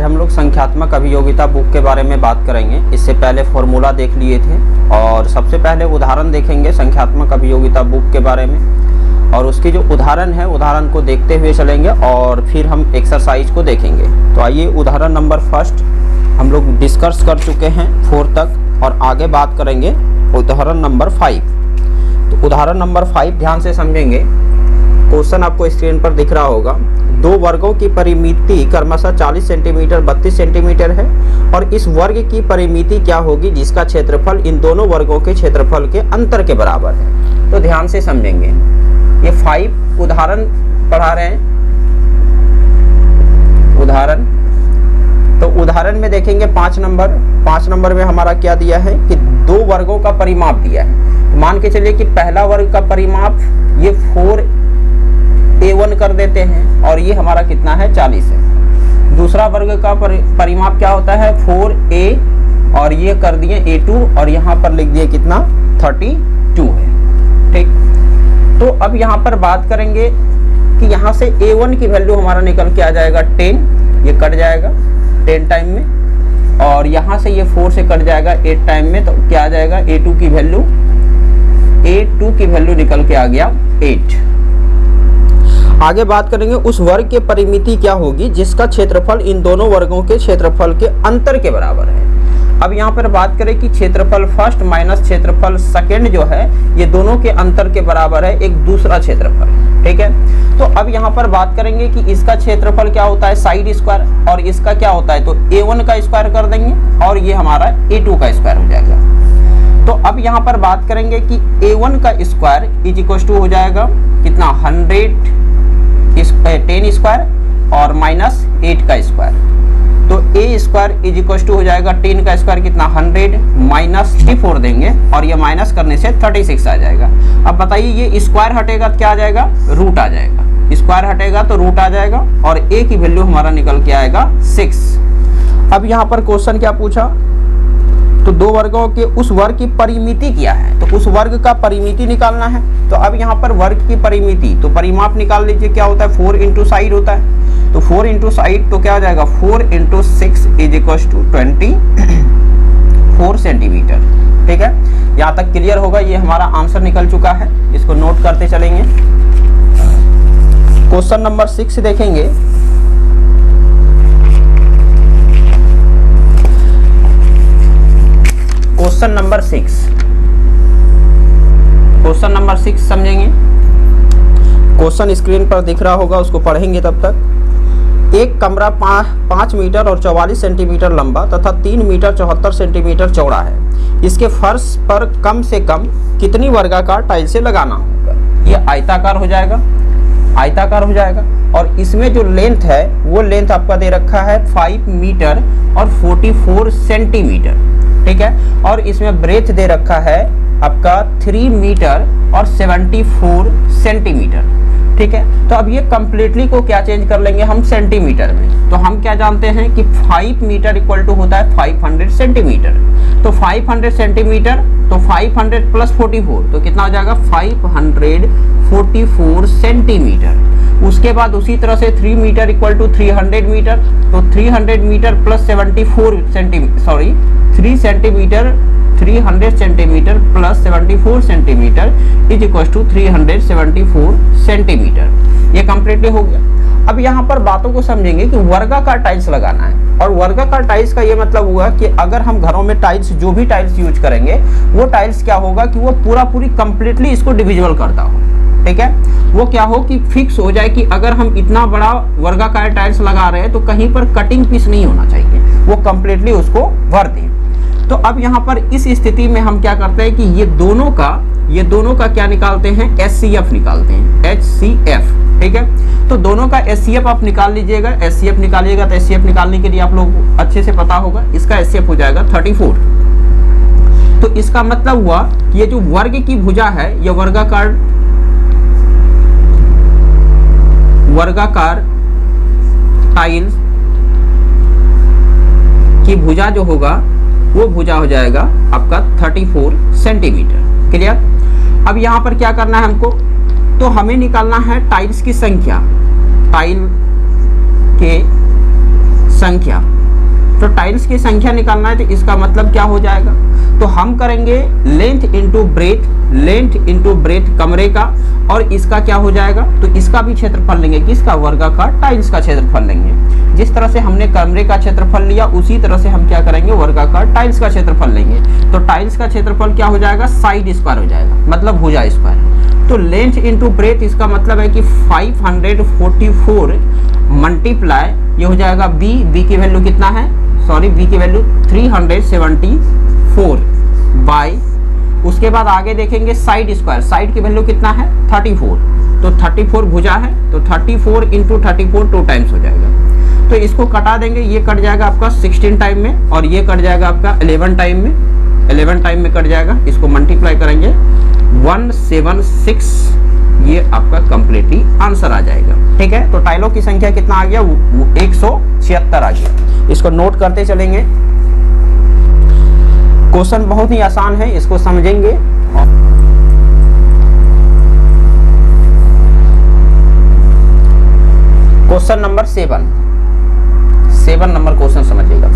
हम लोग संख्यात्मक अभियोगिता बुक के बारे में बात करेंगे। इससे पहले फॉर्मूला देख लिए थे और सबसे पहले उदाहरण देखेंगे संख्यात्मक अभियोगिता बुक के बारे में, और उसकी जो उदाहरण है उदाहरण को देखते हुए चलेंगे और फिर हम एक्सरसाइज को देखेंगे। तो आइए उदाहरण नंबर फर्स्ट हम लोग डिस्कस कर चुके हैं 4 तक और आगे बात करेंगे उदाहरण नंबर 5। तो उदाहरण नंबर 5 ध्यान से समझेंगे। क्वेश्चन आपको स्क्रीन पर दिख रहा होगा। 2 वर्गों की परिमिति क्रमशः 40 सेंटीमीटर 32 सेंटीमीटर है और इस वर्ग की परिमिति क्या होगी जिसका क्षेत्रफल इन दोनों वर्गों के क्षेत्रफल के अंतर के बराबर है। तो ध्यान से समझेंगे। ये 5 उदाहरण पढ़ा रहे हैं। उदाहरण, तो उदाहरण में देखेंगे 5 नंबर में हमारा क्या दिया है कि 2 वर्गों का परिमाप दिया है। मान के चलिए कि पहला वर्ग का परिमाप ये 4a1 कर देते हैं और ये हमारा कितना है 40 है। दूसरा वर्ग का परिमाप क्या होता है 4a और ये कर दिए a2 और यहाँ पर लिख दिए कितना 32 है। ठीक, तो अब यहाँ पर बात करेंगे कि यहाँ से a1 की वैल्यू हमारा निकल के आ जाएगा 10, ये कट जाएगा 10 टाइम में, और यहाँ से ये 4 से कट जाएगा 8 टाइम में, तो क्या आ जाएगा a2 की वैल्यू निकल के आ गया 8। आगे बात करेंगे उस वर्ग के परिमिति क्या होगी जिसका क्षेत्रफल इन दोनों वर्गों के क्षेत्रफल के अंतर के बराबर है। अब यहाँ पर बात करें कि क्षेत्रफल फर्स्ट माइनस क्षेत्रफल सेकंड जो है ये दोनों के अंतर के बराबर है एक दूसरा क्षेत्रफल। ठीक है, तो अब यहाँ पर बात करेंगे कि इसका क्षेत्रफल क्या होता है साइड स्क्वायर और इसका क्या होता है, तो a1 का स्क्वायर कर देंगे और ये हमारा a2 का स्क्वायर हो जाएगा। तो अब यहाँ पर बात करेंगे कि a1 का स्क्वायर इज इक्वल टू हो जाएगा कितना 10 स्क्वायर और माइनस 8 का स्क्वायर, तो a square is equal to हो जाएगा 10 का स्क्वायर कितना 100 माइनस 34 देंगे और ये माइनस करने से 36 आ जाएगा। अब बताइए ये स्क्वायर हटेगा तो क्या आ जाएगा, रूट आ जाएगा। स्क्वायर हटेगा तो रूट आ जाएगा और a की वैल्यू हमारा निकल के आएगा 6। अब यहाँ पर क्वेश्चन क्या पूछा, तो 2 वर्गों के उस वर्ग की परिमिति क्या है, तो उस वर्ग का परिमिति निकालना है। तो अब यहाँ पर वर्ग की परिमिति, तो परिमाप निकाल लीजिए क्या होता है 4 इंटू साइड होता है, तो 4 इंटू साइड तो क्या आ जाएगा 4 into 6 is equal to 24 centimetre. ठीक है, यहाँ तक क्लियर होगा। ये हमारा आंसर निकल चुका है, इसको नोट करते चलेंगे। क्वेश्चन नंबर 6 देखेंगे। क्वेश्चन नंबर 6 समझेंगे। क्वेश्चन स्क्रीन पर दिख रहा होगा, उसको पढ़ेंगे तब तक। एक कमरा 5 मीटर और 44 सेंटीमीटर लंबा तथा 3 मीटर 74 सेंटीमीटर चौड़ा है। इसके फर्श पर कम से कम कितनी वर्गाकार टाइल्सें लगाना होगा। ये आयताकार हो जाएगा और इसमें जो लेंथ है वो लेंथ आपका दे रखा है 5 मीटर और 44 सेंटीमीटर। ठीक है, और इसमें ब्रेथ दे रखा है आपका 3 मीटर और 74 सेंटीमीटर। ठीक है, तो अब ये कंप्लीटली को क्या चेंज कर लेंगे हम सेंटीमीटर में। तो हम क्या जानते हैं कि 5 मीटर इक्वल टू होता है 500 सेंटीमीटर। तो 500 सेंटीमीटर तो 500 प्लस 44 तो कितना हो जाएगा 544 सेंटीमीटर। उसके बाद उसी तरह से 3 मीटर इक्वल टू 300 मीटर, तो 300 metre plus 3 centimetre plus 74 centimetre is equal to 374 centimetre. ये कंप्लीटली हो गया। अब यहाँ पर बातों को समझेंगे कि वर्गाकार टाइल्स लगाना है, और वर्गाकार टाइल्स का ये मतलब हुआ कि अगर हम घरों में टाइल्स जो भी टाइल्स यूज करेंगे वो टाइल्स क्या होगा कि वो पूरी कंप्लीटली इसको डिविजिबल करता हो। ठीक है, वो क्या हो कि फिक्स हो जाए कि अगर हम इतना बड़ा वर्गाकार टाइल्स लगा रहे हैं तो कहीं पर कटिंग पीस नहीं होना चाहिए, वो कंप्लीटली उसको भर दें। तो अब यहाँ पर इस स्थिति में हम क्या करते हैं कि ये दोनों का क्या निकालते हैं HCF निकालते हैं, HCF। ठीक है, तो दोनों का HCF आप निकाल लीजिएगा। HCF निकालिएगा तो HCF निकालने के लिए आप लोग अच्छे से पता होगा, इसका HCF हो जाएगा 34। तो इसका मतलब हुआ कि ये जो वर्ग की भुजा है ये वर्गाकार टाइल्स की भुजा जो होगा वो भुजा हो जाएगा आपका 34 सेंटीमीटर। क्लियर। अब यहाँ पर क्या करना है हमको, तो हमें निकालना है टाइल्स की संख्या, टाइल के संख्या। टाइल्स की संख्या निकालना है तो इसका मतलब क्या हो जाएगा, तो हम करेंगे लेंथ इंटू ब्रेथ कमरे का, और इसका क्या हो जाएगा, तो इसका भी क्षेत्रफल लेंगे, किसका, वर्गाकार टाइल्स का क्षेत्रफल लेंगे। जिस तरह से हमने कमरे का क्षेत्रफल लिया उसी तरह से हम क्या करेंगे, वर्गाकार टाइल्स का क्षेत्रफल लेंगे। तो टाइल्स का क्षेत्रफल क्या हो जाएगा, साइड स्क्वायर हो जाएगा, मतलब भुजा स्क्वायर। तो लेंथ इंटू ब्रेथ इसका मतलब है कि 544 मल्टीप्लाई ये हो जाएगा बी की वैल्यू कितना है, सॉरी बी की वैल्यू 374 बाई, उसके बाद आगे देखेंगे साइड स्क्वायर, साइड की वैल्यू कितना है 34, तो 34 भुजा है तो 34 इंटू 34 2 टाइम्स हो जाएगा। तो इसको कटा देंगे, ये कट जाएगा आपका 16 टाइम में और ये कट जाएगा आपका 11 टाइम में कट जाएगा। इसको मल्टीप्लाई करेंगे 176, ये आपका कंप्लीटली आंसर आ जाएगा। ठीक है, तो टाइलों की संख्या कितना आ गया, 176 आ गया। इसको नोट करते चलेंगे। क्वेश्चन बहुत ही आसान है, इसको समझेंगे। क्वेश्चन नंबर 7 नंबर क्वेश्चन समझिएगा।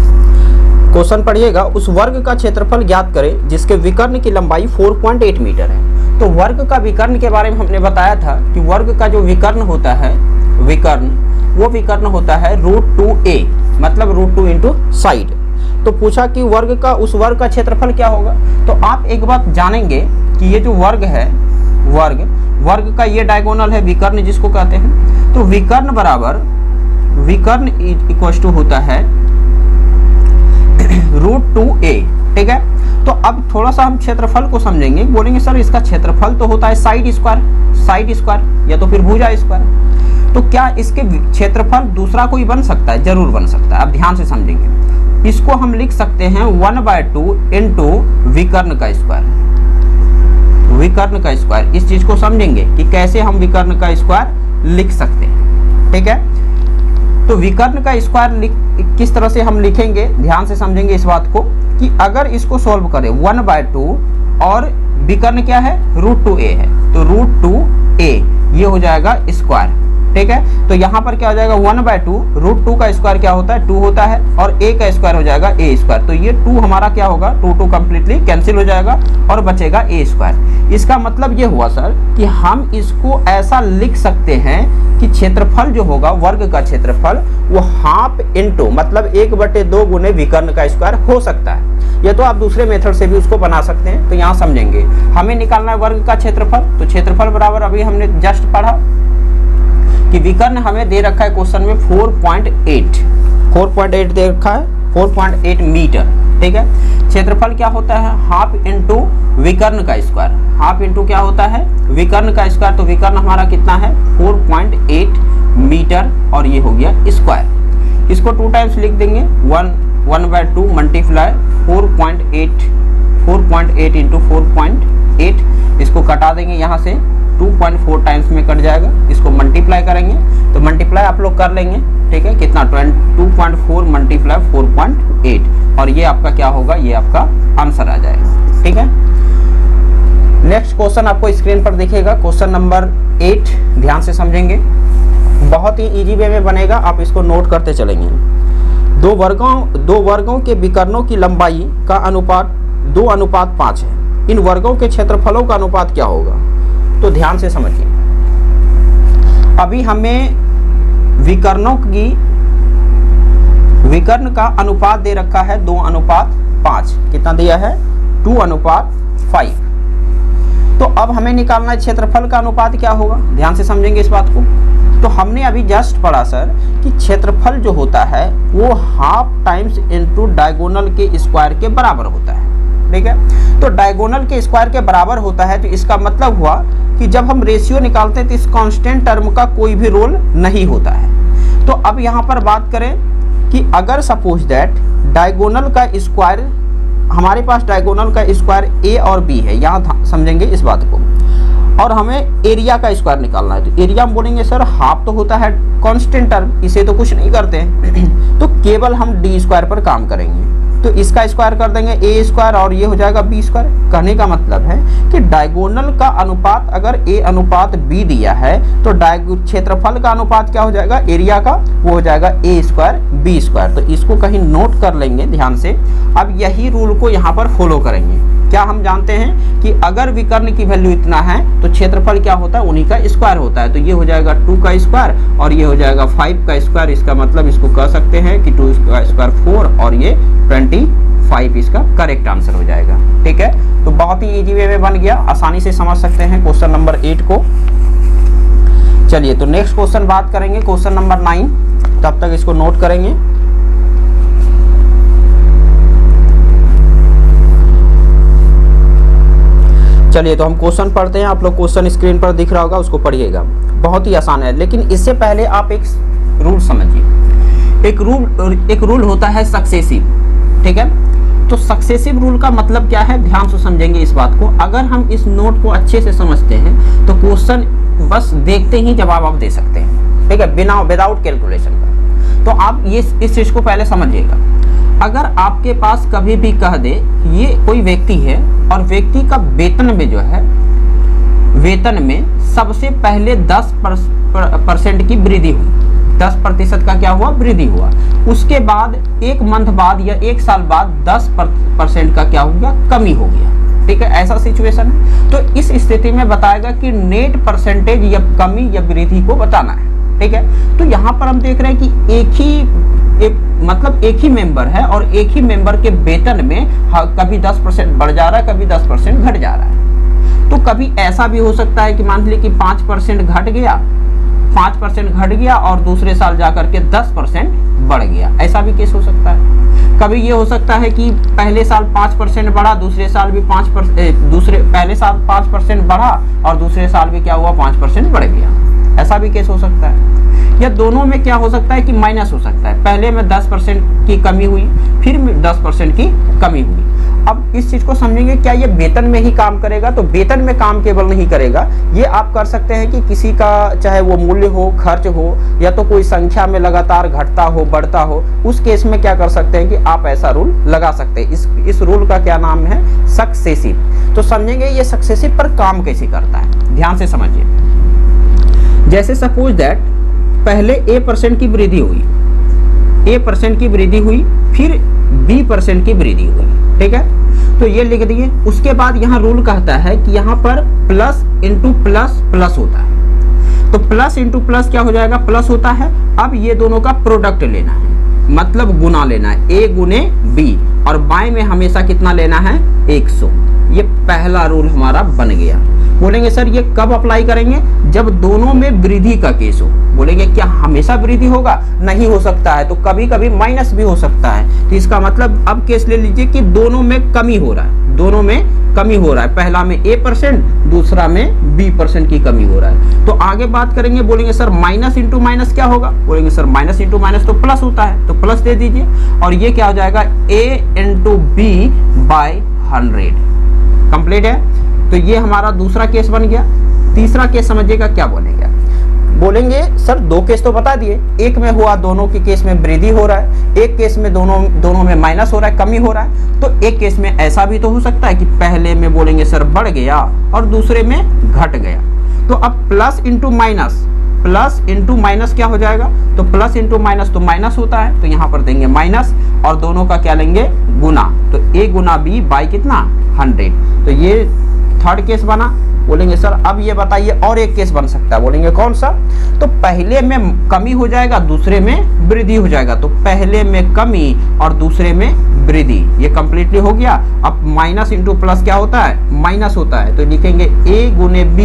क्वेश्चन पढ़िएगा, उस वर्ग का क्षेत्रफल ज्ञात करें जिसके विकर्ण की लंबाई 4.8 मीटर है। तो वर्ग का विकर्ण के बारे में हमने बताया था कि वर्ग का जो विकर्ण होता है, वो विकर्ण होता है √2a, मतलब √2 इंटू साइड। तो पूछा कि उस वर्ग का क्षेत्रफल क्या होगा। तो आप एक बात जानेंगे कि ये जो वर्ग है, वर्ग का ये डायगोनल है, विकर्ण जिसको कहते हैं। तो विकर्ण इक्वल टू होता है √2a। ठीक है, तो अब थोड़ा सा हम क्षेत्रफल को समझेंगे। बोलेंगे सर इसका क्षेत्रफल तो होता है साइड स्क्वायर या तो फिर भुजा स्क्वायर। तो क्या इसके क्षेत्रफल दूसरा कोई बन सकता है, जरूर बन सकता है। अब ध्यान से समझेंगे, इसको हम लिख सकते हैं 1/2 इंटू विकर्ण का स्क्वायर। इस चीज को समझेंगे कि कैसे हम विकर्ण का स्क्वायर लिख सकते हैं। ठीक है, तो विकर्ण का स्क्वायर किस तरह से हम लिखेंगे, ध्यान से समझेंगे इस बात को कि अगर इसको सॉल्व करें 1/2 और विकर्ण क्या है √2a है, तो √2a ये हो जाएगा स्क्वायर। ठीक है, तो यहाँ पर क्या हो जाएगा 1/2, √2 का स्क्वायर क्या होता है 2 होता है, और a का स्क्वायर हो जाएगा a स्क्वायर। तो ये 2 हमारा क्या होगा, 2 कंप्लीटली कैंसिल हो जाएगा और बचेगा a स्क्वायर। इसका मतलब ये हुआ सर कि हम इसको ऐसा लिख सकते हैं कि क्षेत्रफल जो होगा, वर्ग का क्षेत्रफल, वो हाफ इंटू मतलब 1/2 गुने विकर्ण का स्क्वायर हो सकता है। ये तो आप दूसरे मेथड से भी उसको बना सकते हैं। तो यहाँ समझेंगे, हमें निकालना है वर्ग का क्षेत्रफल। तो क्षेत्रफल बराबर अभी हमने जस्ट पढ़ा कि विकर्ण हमें दे रखा है क्वेश्चन में 4.8 दे रखा है, 4.8 मीटर। ठीक है, क्षेत्रफल क्या होता है, हाफ इंटू विकर्ण का स्क्वायर। हाफ इंटू क्या होता है, विकर्ण का स्क्वायर। तो विकर्ण हमारा कितना है 4.8 मीटर और ये हो गया स्क्वायर। इसको 2 टाइम्स लिख देंगे, 1/2 मल्टीप्लाई 4.8 इंटू 4.8। इसको कटा देंगे, यहाँ से 2.4 टाइम्स में कट जाएगा। इसको मल्टीप्लाई करेंगे तो मल्टीप्लाई आप लोग कर लेंगे। ठीक है, कितना 2.4 मल्टीप्लाई 4.8 और ये आपका क्या होगा, ये आपका आंसर आ जाएगा। ठीक है, नेक्स्ट क्वेश्चन आपको स्क्रीन पर दिखेगा, क्वेश्चन नंबर 8। ध्यान से समझेंगे, बहुत ही इजी वे में बनेगा, आप इसको नोट करते चलेंगे। दो वर्गों के विकर्णों की लंबाई का अनुपात 2:5 है। इन वर्गों के क्षेत्रफलों का अनुपात क्या होगा। तो ध्यान से समझिए, अभी हमें विकर्ण का अनुपात दे रखा है 2:5। कितना दिया है 2:5। तो अब हमें निकालना है क्षेत्रफल का अनुपात क्या होगा। ध्यान से समझेंगे इस बात को। तो हमने अभी जस्ट पढ़ा सर कि क्षेत्रफल जो होता है वो हाफ टाइम्स इंटू डायगोनल के स्क्वायर के बराबर होता है। ठीक है, तो डायगोनल के स्क्वायर के बराबर होता है, तो इसका मतलब हुआ कि जब हम रेशियो निकालते हैं तो इस कांस्टेंट टर्म का कोई भी रोल नहीं होता है। तो अब यहाँ पर बात करें कि अगर सपोज दैट डायगोनल का स्क्वायर, हमारे पास डायगोनल का स्क्वायर a और b है, यहाँ समझेंगे इस बात को, और हमें एरिया का स्क्वायर निकालना है। तो एरिया हम बोलेंगे सर हाफ तो होता है कांस्टेंट टर्म, इसे तो कुछ नहीं करते हैं तो केवल हम d स्क्वायर पर काम करेंगे। तो तो इसका स्क्वायर कर देंगे ए स्क्वायर और ये हो जाएगा बी स्क्वायर। कहने का मतलब है कि डायगोनल का अनुपात अगर ए अनुपात बी दिया है तो क्षेत्रफल का अनुपात क्या हो जाएगा, एरिया का, वो हो जाएगा ए स्क्वायर बी स्क्वायर। तो इसको कहीं नोट कर लेंगे ध्यान से। अब यही रूल को यहाँ पर फॉलो करेंगे। क्या हम जानते हैं कि अगर विकर्ण की वैल्यू इतना है तो क्षेत्रफल क्या होता है, उन्हीं का स्क्वायर होता है। तो ये हो जाएगा 2 का स्क्वायर और ये हो जाएगा 5 का स्क्वायर। इसका मतलब इसको कह सकते हैं कि 2 का स्क्वायर 4 और ये 25 इसका करेक्ट आंसर हो जाएगा। ठीक है, तो बहुत ही इजी वे में बन गया, आसानी से समझ सकते हैं क्वेश्चन नंबर 8 को। चलिए तो नेक्स्ट क्वेश्चन बात करेंगे, क्वेश्चन नंबर 9। तब तक इसको नोट करेंगे। चलिए तो हम क्वेश्चन पढ़ते हैं। आप लोग क्वेश्चन स्क्रीन पर दिख रहा होगा, उसको पढ़िएगा। बहुत ही आसान है, लेकिन इससे पहले आप एक रूल समझिए। एक रूल होता है सक्सेसिव। ठीक है, तो सक्सेसिव रूल का मतलब क्या है, ध्यान से समझेंगे इस बात को। अगर हम इस नोट को अच्छे से समझते हैं तो क्वेश्चन बस देखते ही जवाब आप दे सकते हैं। ठीक है, बिना विदाउट कैलकुलेशन का। तो आप ये इस चीज को पहले समझिएगा। अगर आपके पास कभी भी कह दे ये कोई व्यक्ति है और व्यक्ति का वेतन में जो है, वेतन में सबसे पहले 10% की वृद्धि हुई, 10% का क्या हुआ, वृद्धि हुआ। उसके बाद एक मंथ बाद या एक साल बाद 10% का क्या हो गया, कमी हो गया। ठीक है, ऐसा सिचुएशन है। तो इस स्थिति में बताएगा कि नेट परसेंटेज या कमी या वृद्धि को बताना है। ठीक है, तो यहाँ पर हम देख रहे हैं कि एक ही मेंबर है और एक ही मेंबर के वेतन में कभी 10% बढ़ जा रहा है, कभी 10% घट जा रहा है। तो कभी ऐसा भी हो सकता है कि मान लीजिए कि 5% घट गया, 5% घट गया और दूसरे साल जाकर के 10% बढ़ गया, ऐसा भी केस हो सकता है। कभी ये हो सकता है कि पहले साल 5% बढ़ा, दूसरे साल भी 5%, पहले साल 5% बढ़ा और दूसरे साल भी क्या हुआ, 5% बढ़ गया, ऐसा भी केस हो सकता है। या दोनों में क्या हो सकता है कि माइनस हो सकता है, पहले में 10% की कमी हुई, फिर 10% की कमी हुई। अब इस चीज को समझेंगे, क्या ये वेतन में ही काम करेगा, तो वेतन में काम केवल नहीं करेगा, ये आप कर सकते हैं कि किसी का चाहे वो मूल्य हो, खर्च हो, या तो कोई संख्या में लगातार घटता हो, बढ़ता हो, उस केस में क्या कर सकते हैं कि आप ऐसा रूल लगा सकते हैं। इस रूल का क्या नाम है, सक्सेसिव। तो समझेंगे ये सक्सेसिव पर काम कैसे करता है, ध्यान से समझिए। जैसे सपोज दैट पहले A% की वृद्धि हुई, A% की वृद्धि हुई, फिर B% की वृद्धि हुई। ठीक है, तो ये लिख दिए। उसके बाद यहाँ रूल कहता है कि यहाँ पर प्लस इंटू प्लस प्लस होता है। तो प्लस इंटू प्लस क्या हो जाएगा, प्लस होता है। अब ये दोनों का प्रोडक्ट लेना है, मतलब गुना लेना है, A गुने B, और बाएं में हमेशा कितना लेना है, 100। ये पहला रूल हमारा बन गया। बोलेंगे सर ये कब अप्लाई करेंगे, जब दोनों में वृद्धि का केस हो। बोलेंगे क्या हमेशा वृद्धि होगा, नहीं हो सकता है, तो कभी कभी माइनस भी हो सकता है। तो इसका मतलब अब केस ले लीजिए कि दोनों में कमी हो रहा है, दोनों में कमी हो रहा है, पहला में A%, दूसरा में B% की कमी हो रहा है। तो आगे बात करेंगे, बोलेंगे सर माइनस इंटू माइनस क्या होगा, बोलेंगे सर माइनस इंटू माइनस तो प्लस होता है, तो प्लस दे दीजिए, और ये क्या हो जाएगा, A into B by 100। Complete है। तो ये हमारा दूसरा केस बन गया। तीसरा केस समझिएगा क्या बनेगा। बोलेंगे सर दो केस तो बता दिए, एक में हुआ दोनों के केस में वृद्धि हो रहा है, एक केस में दोनों में माइनस हो रहा है, कमी हो रहा है। तो एक केस में ऐसा भी तो हो सकता है कि पहले में बोलेंगे सर बढ़ गया और दूसरे में घट गया। तो अब प्लस इंटू माइनस क्या हो जाएगा, तो प्लस इंटू माइनस तो माइनस होता है, तो यहाँ पर देंगे माइनस और दोनों का क्या लेंगे, गुना। तो A गुना B बाई कितना, 100। तो ये थर्ड केस बना। बोलेंगे सर अब ये बताइए और एक केस बन सकता है, बोलेंगे कौन सा, तो पहले में कमी हो जाएगा, दूसरे में वृद्धि हो जाएगा। तो पहले में कमी और दूसरे में वृद्धि, ये कंप्लीटली हो गया। अब माइनस इंटू प्लस क्या होता है, माइनस होता है, तो लिखेंगे A गुने B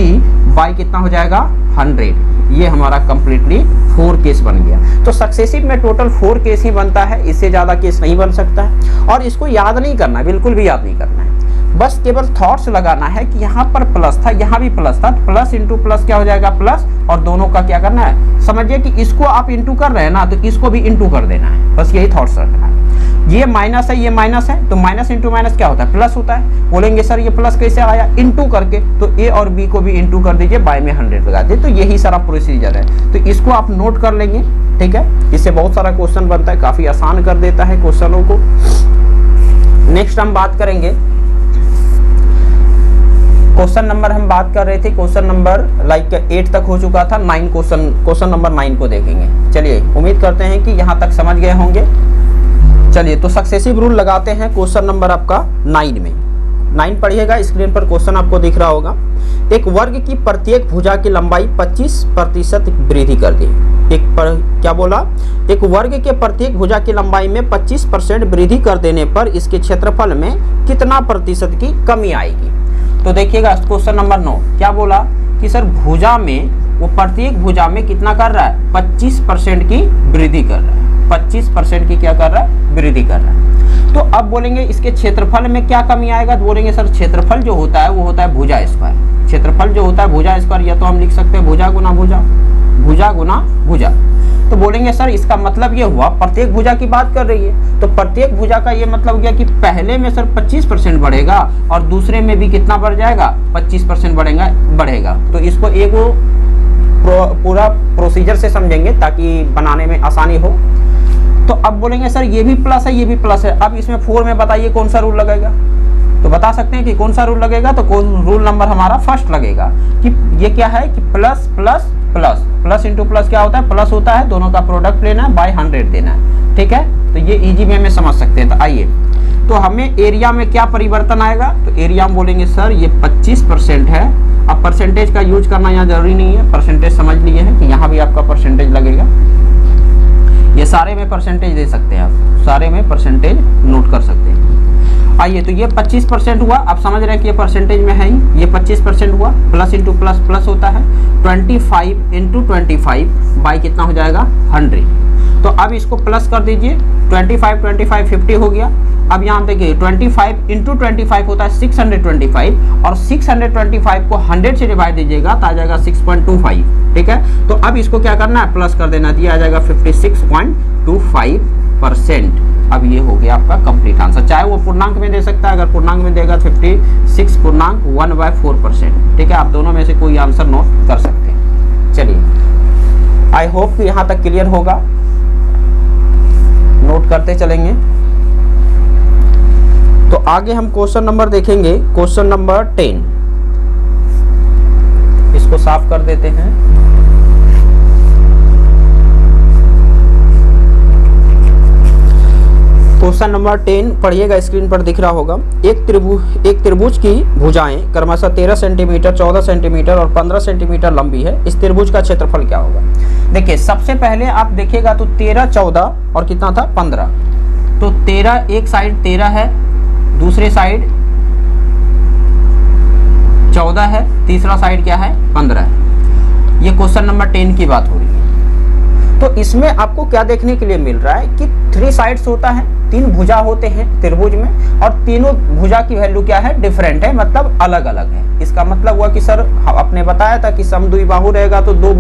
बाई कितना हो जाएगा, 100। ये हमारा कंप्लीटली 4 केस बन गया। तो सक्सेसिव में टोटल 4 केस ही बनता है, इससे ज्यादा केस नहीं बन सकता है। और इसको याद नहीं करना है, बिल्कुल भी याद नहीं करना है, बस केवल थॉट्स लगाना है कि यहाँ पर प्लस था, यहाँ भी प्लस था, तो प्लस इंटू प्लस क्या हो जाएगा, प्लस, और दोनों का क्या करना है, समझिए कि इसको आप इंटू कर रहे हैं ना, तो इसको भी इंटू कर देना है, बस यही थॉट्स रखना है। ये माइनस है, ये माइनस है, तो माइनस इंटू माइनस क्या होता है, प्लस होता है। बोलेंगे सर ये प्लस कैसे आया, इंटू करके, तो A और B को भी इंटू कर दीजिए, बाय में 100 लगा दीजिए। तो यही सारा प्रोसीजर है, तो इसको आप नोट कर लेंगे। ठीक है, इससे बहुत सारा क्वेश्चन बनता है, काफी आसान कर देता है क्वेश्चनों को। नेक्स्ट हम बात करेंगे क्वेश्चन नंबर, हम बात कर रहे थे क्वेश्चन नंबर लाइक 8 तक हो चुका था, 9 क्वेश्चन नंबर 9 को देखेंगे। चलिए उम्मीद करते हैं कि यहाँ तक समझ गए होंगे। चलिए तो सक्सेसिव रूल लगाते हैं क्वेश्चन नंबर आपका 9 में। 9 पढ़िएगा, स्क्रीन पर क्वेश्चन आपको दिख रहा होगा। एक वर्ग की प्रत्येक भुजा की लंबाई 25% वृद्धि कर दी। क्या बोला? एक वर्ग के प्रत्येक भुजा की लंबाई में 25% वृद्धि कर देने पर इसके क्षेत्रफल में कितना प्रतिशत की कमी आएगी? तो देखिएगा क्वेश्चन नंबर 9 क्या बोला कि सर भुजा में, वो प्रत्येक भुजा में कितना कर रहा है? 25% की वृद्धि कर रहा है। 25% की क्या कर रहा है? वृद्धि कर रहा है। तो अब बोलेंगे इसके क्षेत्रफल में क्या कमी आएगा? तो बोलेंगे सर क्षेत्रफल जो होता है वो होता है भुजा स्क्वायर। क्षेत्रफल जो होता है भुजा स्क्वायर, या तो हम लिख सकते हैं भुजा गुना भुजा, भुजा गुना भुजा। तो बोलेंगे सर इसका मतलब ये हुआ प्रत्येक भुजा की बात कर रही है, तो प्रत्येक भुजा का ये मतलब हो गया कि पहले में सर 25% बढ़ेगा और दूसरे में भी कितना बढ़ जाएगा? 25% बढ़ेगा। तो इसको एक पूरा प्रोसीजर से समझेंगे ताकि बनाने में आसानी हो। तो अब बोलेंगे सर ये भी प्लस है, ये भी प्लस है। अब इसमें 4 में बताइए कौन सा रूल लगेगा? तो बता सकते हैं कि कौन सा रूल लगेगा? तो रूल नंबर हमारा फर्स्ट लगेगा कि ये क्या है कि plus plus plus, plus into plus क्या होता है? प्लस होता है, दोनों का प्रोडक्ट लेना है, बाय 100 देना है। ठीक है, तो ये इजी वे में समझ सकते हैं। तो आइए, तो हमें एरिया में क्या परिवर्तन आएगा? तो एरिया में बोलेंगे सर ये 25% है। अब परसेंटेज का यूज करना यहाँ जरूरी नहीं है, परसेंटेज समझ लिए है कि यहाँ भी आपका परसेंटेज लगेगा। ये सारे में परसेंटेज दे सकते हैं आप, सारे में परसेंटेज नोट कर सकते हैं। आइए, तो ये 25% हुआ। आप समझ रहे हैं कि ये परसेंटेज में है ही, ये 25% हुआ। प्लस इंटू प्लस प्लस होता है। 25 इंटू 25 बाई कितना हो जाएगा? 100। तो अब इसको प्लस कर दीजिए, 25 50 हो गया। अब यहाँ देखिए 25 इंटू 25 होता है 625, और 625 को 100 से डिवाइड दीजिएगा तो आ जाएगा 6.25। ठीक है, तो अब इसको क्या करना है? प्लस कर देना, दिया आ जाएगा 56.25%। अब ये हो गया आपका कंप्लीट आंसर। चाहे वो पूर्णांक में दे सकता है, अगर पूर्णांक में देगा 56.1/4%। ठीक है, आप दोनों में से कोई आंसर नोट कर सकते हैं। चलिए, आई होप कि यहाँ तक क्लियर होगा, नोट करते चलेंगे। तो आगे हम क्वेश्चन नंबर देखेंगे, क्वेश्चन नंबर 10। इसको साफ कर देते हैं। क्वेश्चन नंबर 10 पढ़िएगा, स्क्रीन पर दिख रहा होगा। एक त्रिभुज की भुजाएं क्रमशः 13 सेंटीमीटर, 14 सेंटीमीटर और 15 सेंटीमीटर लंबी है। इस त्रिभुज का क्षेत्रफल क्या होगा? देखिए, सबसे पहले आप देखिएगा तो 13, 14 और कितना था? 15। तो 13, एक साइड 13 है, दूसरे साइड 14 है, तीसरा साइड क्या है? 15 है। ये क्वेश्चन नंबर 10 की बात हो रही है। तो इसमें आपको क्या देखने के लिए मिल रहा है कि 3 साइड्स होता है, 3 भुजा होते हैं त्रिभुज में, और तीनों भुजा की वैल्यू क्या है? डिफरेंट है, मतलब अलग अलग है। इसका मतलब हुआ कि सर आपने बताया था कि समद्विबाहु रहेगा तो 2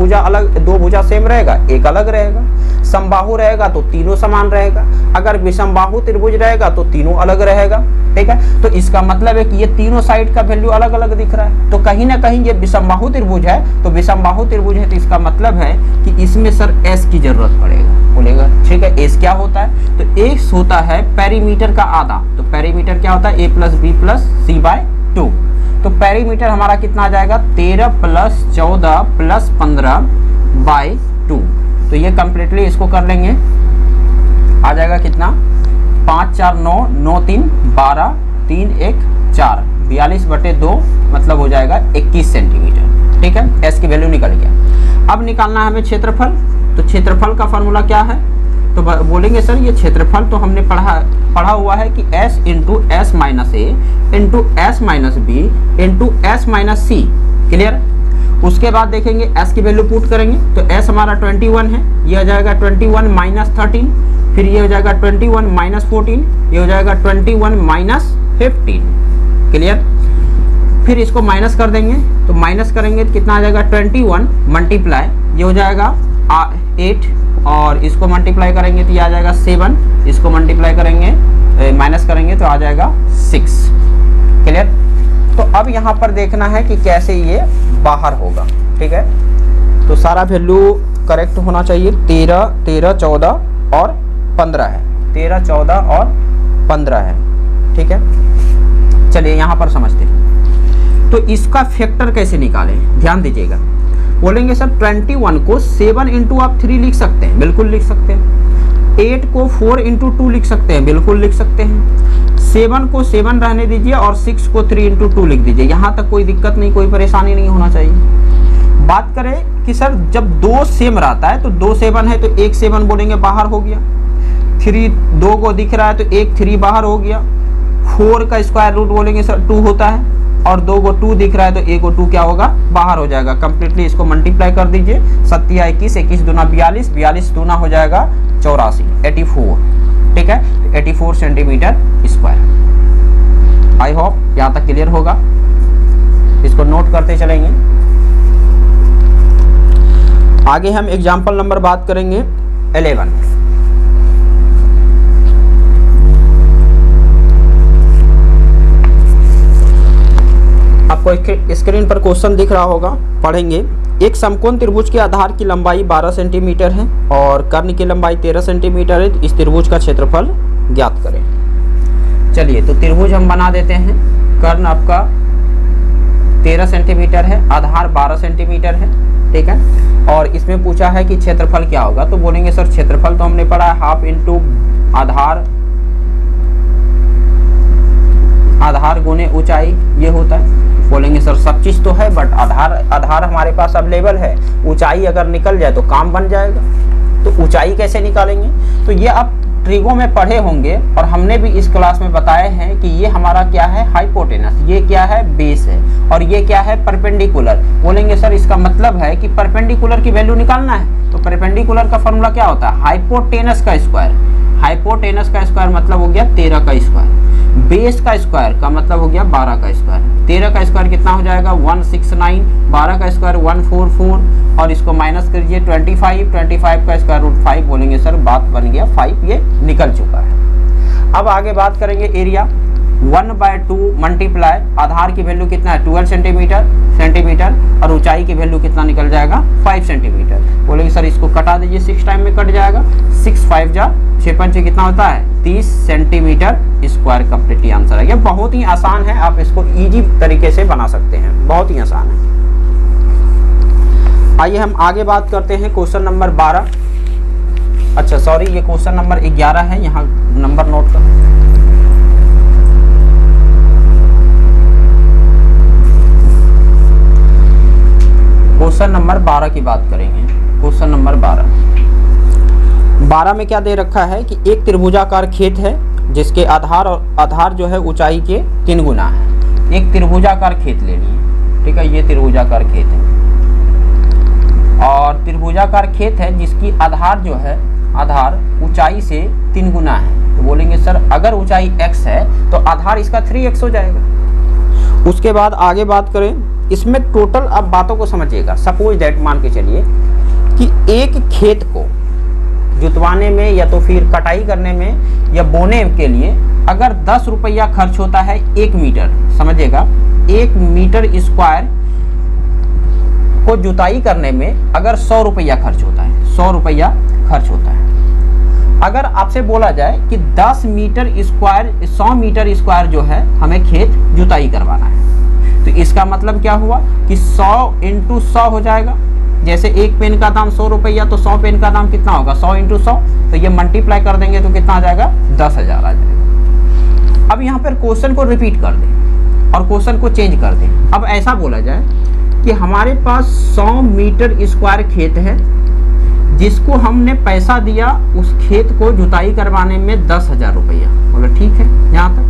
भुजा सेम रहेगा, एक अलग रहेगा। समबाहु रहेगा तो तीनों समान रहेगा। अगर विषमबाहु त्रिभुज रहेगा तो तीनों अलग रहेगा। ठीक है, तो इसका मतलब है कि ये तीनों साइड का वैल्यू अलग अलग दिख रहा है। तो कहीं ना कहीं ये विषमबाहु त्रिभुज है, तो विषमबाहु त्रिभुज है तो इसका मतलब है कि इसमें सर एस की जरूरत पड़ेगा, बोलेगा। ठीक है, एस क्या होता है? तो एस होता है पेरीमीटर का आधा। तो पेरीमीटर क्या होता है? a + b + c/2। तो पेरीमीटर हमारा कितना आ जाएगा? 13 + 14 + 15/2। तो ये कंप्लीटली इसको कर लेंगे, आ जाएगा कितना? 5 4 9 9 3 12 3 1 4 42/2, मतलब हो जाएगा 21 सेंटीमीटर। ठीक है, एस की वैल्यू निकल गया। अब निकालना है हमें क्षेत्रफल। तो क्षेत्रफल का फॉर्मूला क्या है? तो बोलेंगे सर ये क्षेत्रफल तो हमने पढ़ा हुआ है कि s into s minus A into s minus B into s minus C. Clear? उसके बाद देखेंगे s की वैल्यू पुट करेंगे तो s हमारा 21 है, ये हो जाएगा 21 माइनस 13, फिर ये हो जाएगा 21 माइनस 14, ये हो जाएगा 21 माइनस 15। क्लियर? फिर इसको माइनस कर देंगे, तो माइनस करेंगे तो कितना आ जाएगा? 21 मल्टीप्लाई, ये हो जाएगा 8, और इसको मल्टीप्लाई करेंगे तो ये आ जाएगा 7, इसको मल्टीप्लाई करेंगे माइनस करेंगे तो आ जाएगा 6। क्लियर? तो अब यहाँ पर देखना है कि कैसे ये बाहर होगा। ठीक है, तो सारा वैल्यू करेक्ट होना चाहिए। 13 13 14 और 15 है, 13 14 और 15 है। ठीक है, चलिए यहाँ पर समझते हैं। तो इसका फैक्टर कैसे निकालें, ध्यान दीजिएगा। बोलेंगे सर 21 को 7 इंटू आप 3 लिख सकते हैं, बिल्कुल लिख सकते हैं। 8 को 4 इंटू 2 लिख सकते हैं, बिल्कुल लिख सकते हैं। 7 को 7 रहने दीजिए और 6 को 3 इंटू 2 लिख दीजिए, यहाँ तक कोई दिक्कत नहीं, कोई परेशानी नहीं होना चाहिए। बात करें कि सर जब 2 सेम रहता है तो 2 7 है तो 1 7 बोलेंगे बाहर हो गया। 3 2 को दिख रहा है तो 1 3 बाहर हो गया। 4 का स्क्वायर रूट बोलेंगे सर 2 होता है और 2 को 2 दिख रहा है तो 1 को 2 क्या होगा, बाहर हो जाएगा। कंप्लीटली इसको मल्टीप्लाई कर दीजिए, 7 या 21, 21 दूना 42, 42 दूना हो जाएगा 84, 84, ठीक है, 84 सेंटीमीटर स्क्वायर। आई होप यहाँ तक क्लियर होगा, इसको नोट करते चलेंगे। आगे हम एग्जाम्पल नंबर बात करेंगे 11। आपको स्क्रीन पर क्वेश्चन दिख रहा होगा, पढ़ेंगे। एक समकोण त्रिभुज के आधार की लंबाई 12 सेंटीमीटर है और कर्ण की लंबाई 13 सेंटीमीटर है। इस त्रिभुज का क्षेत्रफल ज्ञात करें। चलिए तो त्रिभुज हम बना देते हैं। कर्ण आपका 13 सेंटीमीटर है, आधार 12 सेंटीमीटर है, ठीक है। और इसमें पूछा है कि क्षेत्रफल क्या होगा, तो बोलेंगे सर क्षेत्रफल तो हमने पढ़ा है हाफ इंटू आधार गुने ऊंचाई, ये होता है। बोलेंगे सर सब चीज तो है बट आधार हमारे पास अवेलेबल है, ऊंचाई अगर निकल जाए तो काम बन जाएगा। तो ऊंचाई कैसे निकालेंगे, तो ये आप ट्रिगो में पढ़े होंगे और हमने भी इस क्लास में बताए हैं कि ये हमारा क्या है, हाइपोटेनस, ये क्या है, बेस है, और ये क्या है, परपेंडिकुलर। बोलेंगे सर इसका मतलब है कि परपेंडिकुलर की वैल्यू निकालना है, तो परपेंडिकुलर का फॉर्मूला क्या होता है, हाइपोटेनस का स्क्वायर। हाइपोटेनस का स्क्वायर मतलब हो गया 13 का स्क्वायर। बेस का स्क्वायर का मतलब हो गया 12 का स्क्वायर। 13 का स्क्वायर कितना हो जाएगा 169, 12 का स्क्वायर 144 और इसको माइनस करिए 25 का स्क्वायर रूट 5। बोलेंगे सर बात बन गया 5, ये निकल चुका है। अब आगे बात करेंगे एरिया 1/2 मल्टीप्लाई आधार की वैल्यू कितना है 12 सेंटीमीटर और ऊंचाई की वैल्यू कितना निकल जाएगा 5 सेंटीमीटर। बोलेंगे सर इसको कटा दीजिए, 6 टाइम में कट जाएगा, 6 5 जा 6 5 कितना होता है 30 सेंटीमीटर स्क्वायर। कंप्लीटली आंसर है। ये बहुत ही आसान है, आप इसको इजी तरीके से बना सकते हैं, बहुत ही आसान है। आइए हम आगे बात करते हैं क्वेश्चन नंबर 12। अच्छा सॉरी, ये क्वेश्चन नंबर 11 है, यहाँ नंबर नोट कर। क्वेश्चन नंबर 12 की बात करेंगे। क्वेश्चन नंबर 12 में क्या दे रखा है कि एक त्रिभुजाकार खेत है जिसके आधार जो है ऊंचाई के 3 गुना है। एक त्रिभुजाकार खेत ले लिए, ठीक है, ये त्रिभुजाकार खेत है और त्रिभुजाकार खेत है जिसकी आधार ऊंचाई से 3 गुना है। तो बोलेंगे सर अगर ऊंचाई x है तो आधार इसका 3x हो जाएगा। उसके बाद आगे बात करें, इसमें टोटल, अब बातों को समझिएगा। सपोज दैट मान के चलिए कि एक खेत को जुतवाने में या तो फिर कटाई करने में या बोने के लिए अगर 10 रुपया खर्च होता है 1 मीटर, समझिएगा 1 मीटर स्क्वायर को जुताई करने में अगर 100 रुपया खर्च होता है, 100 रुपया खर्च होता है। अगर आपसे बोला जाए कि 10 मीटर स्क्वायर 100 मीटर स्क्वायर जो है हमें खेत जुताई करवाना है, तो इसका मतलब क्या हुआ कि 100 इंटू 100 हो जाएगा। जैसे एक पेन का दाम 100 रुपया तो 100 पेन का दाम कितना होगा 100 इंटू 100, तो ये मल्टीप्लाई कर देंगे तो कितना आ जाएगा 10,000 आ जाएगा। अब यहाँ पर क्वेश्चन को रिपीट कर दें और क्वेश्चन को चेंज कर दें। अब ऐसा बोला जाए कि हमारे पास 100 मीटर स्क्वायर खेत है जिसको हमने पैसा दिया उस खेत को जुताई करवाने में 10,000 रुपया। बोला ठीक है यहाँ तक।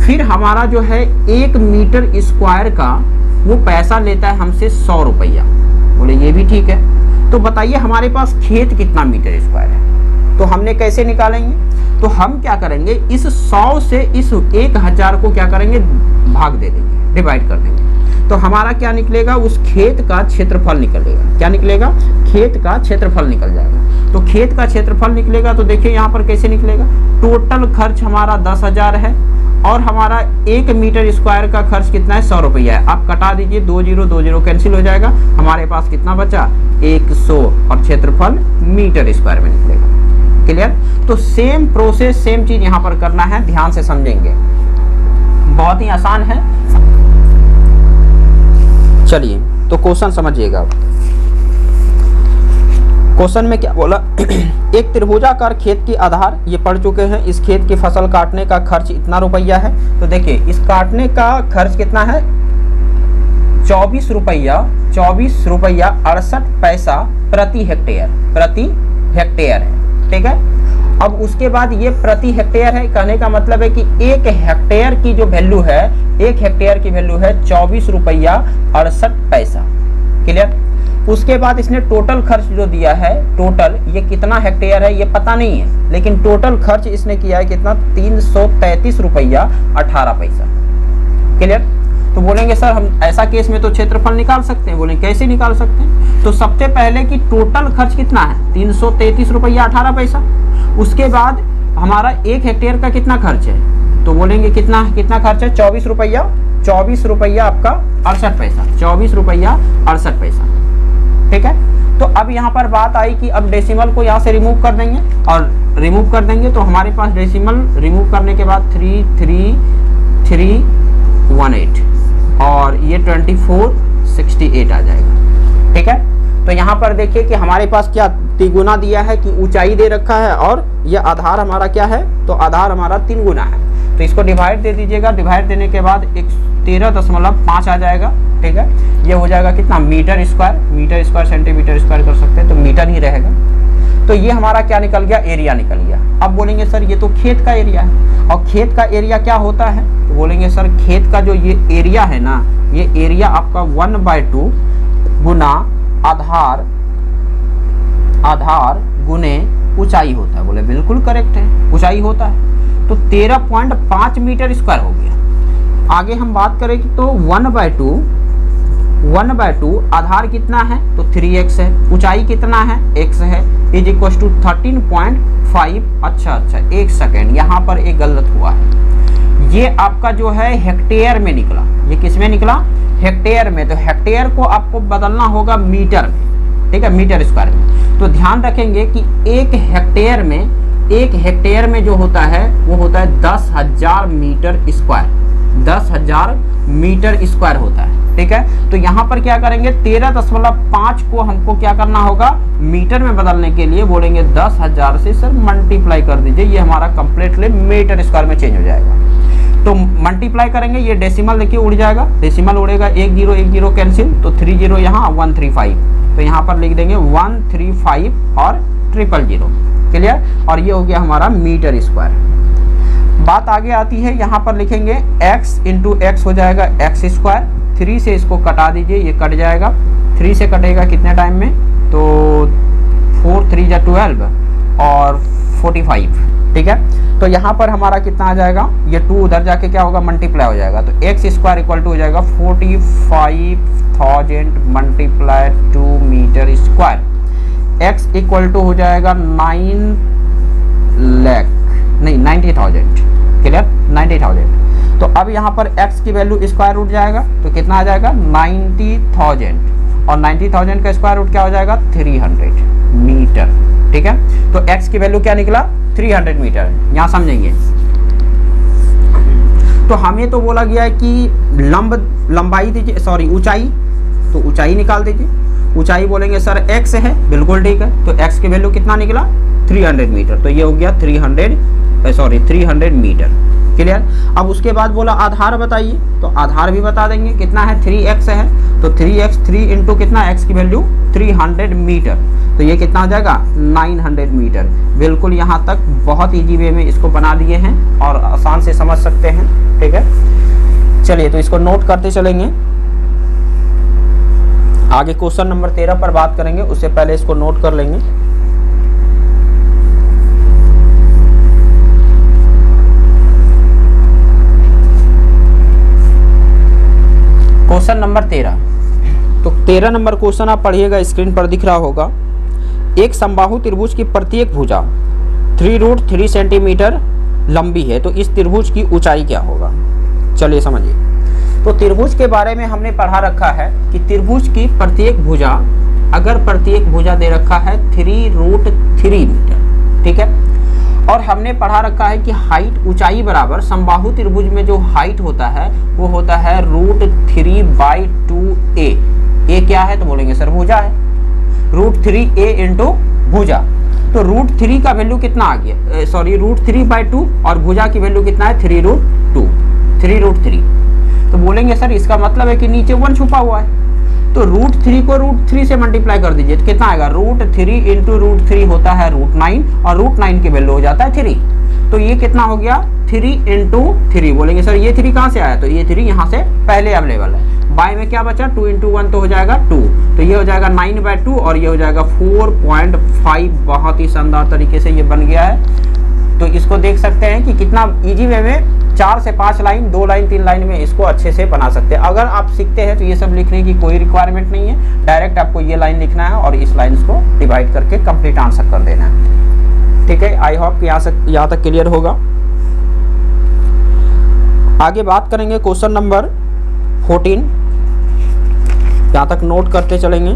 फिर हमारा जो है 1 मीटर स्क्वायर का वो पैसा लेता है हमसे 100 रुपया। बोले ये भी ठीक है। तो बताइए हमारे पास खेत कितना मीटर स्क्वायर है, तो हमने कैसे निकालेंगे, तो हम क्या करेंगे इस 100 से इस 1000 को क्या करेंगे भाग दे देंगे, डिवाइड कर देंगे। तो हमारा क्या निकलेगा, उस खेत का क्षेत्रफल निकलेगा। क्या निकलेगा, खेत का क्षेत्रफल निकल जाएगा। तो खेत का क्षेत्रफल निकलेगा तो देखिए यहाँ पर कैसे निकलेगा, टोटल खर्च हमारा 10,000 है और हमारा 1 मीटर स्क्वायर का खर्च कितना है 100 रुपया है। आप कटा दीजिए, 2 0 कैंसिल हो जाएगा। हमारे पास कितना बचा 100 और क्षेत्रफल मीटर स्क्वायर में निकलेगा। क्लियर। तो सेम प्रोसेस सेम चीज यहां पर करना है, ध्यान से समझेंगे, बहुत ही आसान है। चलिए तो क्वेश्चन समझिएगा। क्वेश्चन में क्या बोला एक त्रिभुजाकार खेत की आधार, ये पढ़ चुके हैं, इस खेत की फसल काटने का खर्च इतना रुपया है। तो देखिए इस काटने का खर्च कितना है, 24 रुपया 68 पैसा प्रति हेक्टेयर है, ठीक है। अब उसके बाद ये प्रति हेक्टेयर है, कहने का मतलब है कि एक हेक्टेयर की जो वैल्यू है, एक हेक्टेयर की वैल्यू है 24 रुपया 68 पैसा, क्लियर। उसके बाद इसने टोटल खर्च जो दिया है, टोटल ये कितना हेक्टेयर है ये पता नहीं है, लेकिन टोटल खर्च इसने किया है कितना, 333 रुपया 18 पैसा, क्लियर। तो बोलेंगे सर हम ऐसा केस में तो क्षेत्रफल निकाल सकते हैं, बोले कैसे निकाल सकते हैं। तो सबसे पहले कि टोटल खर्च कितना है, 333 रुपया 18 पैसा। उसके बाद हमारा एक हेक्टेयर का कितना खर्च है, तो बोलेंगे कितना खर्च है, 24 रुपया आपका 68 पैसा, 24 रुपया 68 पैसा, ठीक है। तो अब यहाँ पर बात आई कि अब डेसिमल को यहाँ से रिमूव कर देंगे, और रिमूव कर देंगे तो हमारे पास डेसिमल रिमूव करने के बाद 33318 और ये 2468 आ जाएगा, ठीक है। तो यहाँ पर देखिए कि हमारे पास क्या तिगुना दिया है कि ऊंचाई दे रखा है, और ये आधार हमारा क्या है, तो आधार हमारा 3 गुना है। तो इसको डिवाइड दे दीजिएगा, डिवाइड देने के बाद 13.5 आ जाएगा, ठीक है। ये हो जाएगा कितना, मीटर स्क्वायर सेंटीमीटर स्क्वायर कर सकते हैं तो मीटर ही रहेगा। तो ये हमारा क्या निकल गया, एरिया निकल गया। अब बोलेंगे सर ये तो खेत का एरिया है, और खेत का एरिया क्या होता है, तो बोलेंगे सर खेत का जो ये एरिया है ना, ये एरिया आपका 1/2 गुना आधार गुने ऊंचाई होता है। बोले बिल्कुल करेक्ट है, ऊंचाई होता है। तो 13.5 मीटर स्क्वायर हो गया। आगे हम बात करें तो 1/2 आधार कितना है, तो 3x है, ऊंचाई कितना है, x है, इज इक्वल टू 13.5। अच्छा एक सेकेंड, यहाँ पर एक गलत हुआ है, ये आपका जो है हेक्टेयर में निकला, ये किस में निकला, हेक्टेयर में। तो हेक्टेयर को आपको बदलना होगा मीटर में, ठीक है, मीटर स्क्वायर में। तो ध्यान रखेंगे कि एक हेक्टेयर में जो होता है वो होता है 10,000 मीटर स्क्वायर, 10,000 मीटर स्क्वायर होता है, ठीक है। तो यहाँ पर क्या करेंगे, 13.5 को हमको क्या करना होगा, मीटर में बदलने के लिए बोलेंगे 10,000 से सर मल्टीप्लाई कर दीजिए, ये हमारा कंप्लीटली मीटर स्क्वायर में चेंज हो जाएगा। तो मल्टीप्लाई करेंगे, ये डेसिमल देखिए उड़ जाएगा, डेसिमल उड़ेगा, 1 0 कैंसिल, तो 30 यहाँ 135, तो यहाँ पर लिख देंगे 135 और 000, क्लियर। और ये हो गया हमारा मीटर स्क्वायर। बात आगे आती है, यहाँ पर लिखेंगे x इंटू एक्स हो जाएगा x स्क्वायर, 3 से इसको कटा दीजिए, ये कट जाएगा, 3 से कटेगा कितने टाइम में, तो 4 3 जा 12 और 45, ठीक है। तो यहाँ पर हमारा कितना आ जाएगा, ये 2 उधर जाके क्या होगा, मल्टीप्लाई हो जाएगा, तो x स्क्वायर इक्वल टू हो जाएगा 45,000 multiply 2 metre square, x equal to हो जाएगा 90,000, क्लियर, 90,000। तो अब यहाँ पर x की वैल्यू स्क्वायर रूट जाएगा, तो कितना आ जाएगा 90,000, और 90,000 का स्क्वायर रूट क्या हो जाएगा, 300 मीटर, ठीक है। तो x की वैल्यू क्या निकला, 300 मीटर, यहाँ समझेंगे। तो हमें तो बोला गया है कि लंबाई दीजिए, सॉरी ऊंचाई, तो ऊंचाई निकाल दीजिए। ऊंचाई बोलेंगे सर x है, बिल्कुल ठीक है। तो x की वैल्यू कितना निकला, 300 मीटर, तो ये हो गया 300 मीटर, क्लियर। अब उसके बाद बोला आधार बताइए, तो आधार भी बता देंगे, कितना है, 3x है, तो 3x 3 इंटू कितना, x की वैल्यू 300 मीटर, तो ये कितना आ जाएगा 900 मीटर। बिल्कुल यहाँ तक बहुत इजी वे में इसको बना दिए हैं और आसान से समझ सकते हैं, ठीक है। चलिए तो इसको नोट करते चलेंगे, आगे क्वेश्चन नंबर 13 पर बात करेंगे, उससे पहले इसको नोट कर लेंगे। क्वेश्चन नंबर 13, तो 13 नंबर क्वेश्चन आप पढ़िएगा, स्क्रीन पर दिख रहा होगा। एक समबाहु त्रिभुज की प्रत्येक भुजा 3√3 सेंटीमीटर लंबी है, तो इस त्रिभुज की ऊंचाई क्या होगा, चलिए समझिए। तो त्रिभुज के बारे में हमने पढ़ा रखा है कि त्रिभुज की प्रत्येक भुजा, अगर प्रत्येक भुजा दे रखा है 3√3 मीटर, ठीक है। और हमने पढ़ा रखा है कि हाइट ऊंचाई बराबर समबाहु त्रिभुज में जो हाइट होता है वो होता है √3/2a। ए क्या है तो बोलेंगे सर भुजा है, √3a इंटू भुजा। तो √3 का वैल्यू कितना आ गया, सॉरी √3/2 और भुजा की वैल्यू कितना है 3√3। तो बोलेंगे सर इसका मतलब है कि नीचे 1 छुपा हुआ है, तो √3 को √3 से मल्टीप्लाई कर दीजिए तो कितना आएगा, √3 इंटू √3 होता है √9 और √9 की वैल्यू हो जाता है 3। तो ये कितना हो गया 3 इंटू 3। बोलेंगे सर ये 3 कहाँ से आया, तो ये 3 यहाँ से पहले अवेलेबल है। बाय में क्या बचा 2 इंटू 1 तो हो जाएगा 2, तो ये हो जाएगा 9/2 और ये हो जाएगा 4.5। बहुत ही शानदार तरीके से ये बन गया है। तो इसको देख सकते हैं कि कितना इजी वे में 4 से 5 लाइन, 2 लाइन 3 लाइन में इसको अच्छे से बना सकते हैं। अगर आप सीखते हैं तो ये सब लिखने की कोई रिक्वायरमेंट नहीं है, डायरेक्ट आपको ये लाइन लिखना है और इस लाइन को डिवाइड करके कंप्लीट आंसर कर देना है। ठीक है, आई होप कि यहाँ तक क्लियर होगा। आगे बात करेंगे क्वेश्चन नंबर 14, यहाँ तक नोट करते चलेंगे।